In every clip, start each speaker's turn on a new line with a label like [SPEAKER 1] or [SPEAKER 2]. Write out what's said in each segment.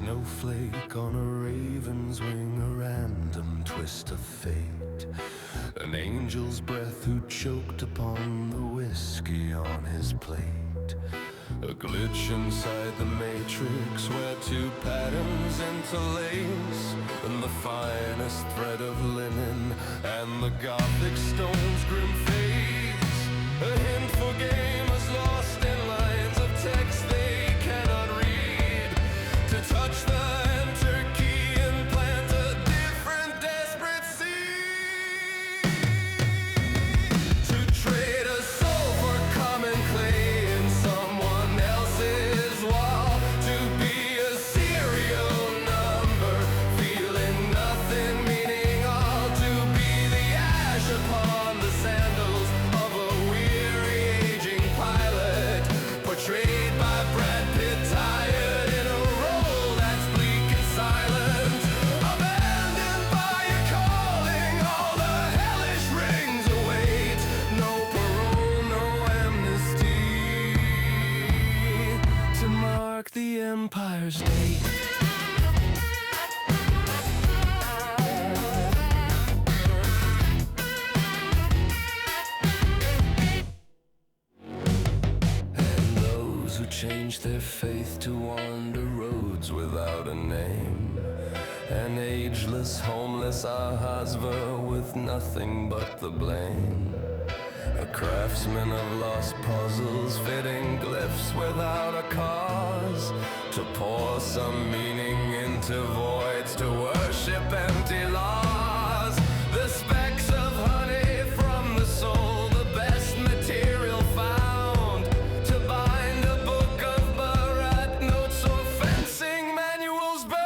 [SPEAKER 1] snowflake on a raven's wing, a random twist of fate. An angel's breath who choked upon the whiskey on his plate. A glitch inside the matrix where two patterns interlace, and the finest thread of linen and the Gothic stone's grim face. A hint for gamers lost in lines of text they cannot read. To touch the enter key and plant a different desperate seed. To trade a soul for common clay in someone else's wall. To be a serial number, feeling nothing, meaning all. To be the ash upon the sandals of a weary aging pilot, portrayed by Brad Pitt, tired in a role that's bleak and silent. Abandoned by your calling, all the hellish rings await. No parole, no amnesty, to mark the Empire's date. And those who change their faith to wander roads without a name. An ageless, homeless ahasver with nothing but the blame. A craftsman of lost puzzles, fitting glyphs without a cause. To pour some meaning into voids, to worship empty laws. The specks of honey from the soul, the best material found. To bind a book of Barat notes or fencing manuals bound.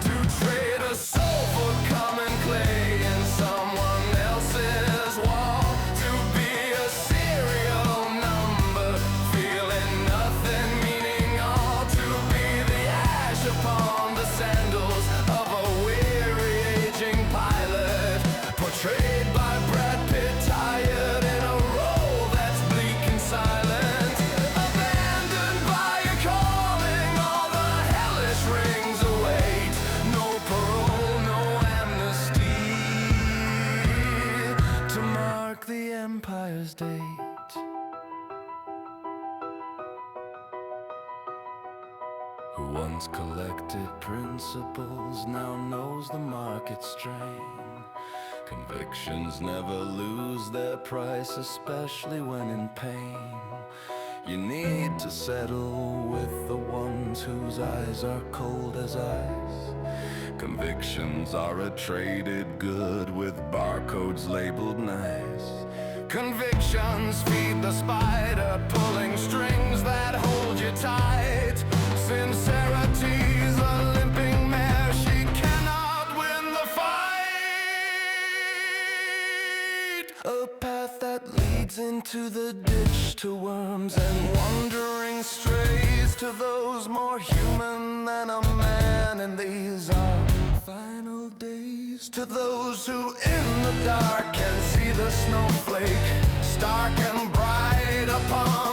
[SPEAKER 1] To trade a soul for common clay in someone else's wall. To be a serial number, feeling nothing, meaning all. To be the ash upon the sandals of a weary aging pilot, portrayed by Brad Pitt, tired in a role that's bleak and silent. Abandoned by your calling, all the hellish rings await. No parole, no amnesty, to mark the Empire's date. Who once collected principles now knows the market strain. Convictions never lose their price, especially when in pain. You need to settle with the ones whose eyes are cold as ice. Convictions are a traded good with barcodes labeled nice. Convictions feed the spider, pulling strings that hold you tight. Sincerity's a limping mare, she cannot win the fight. A path that leads into the ditch, to worms and wandering strays, to those more human than a man. And these are final days. To those who in the dark can see the snowflake, stark and bright upon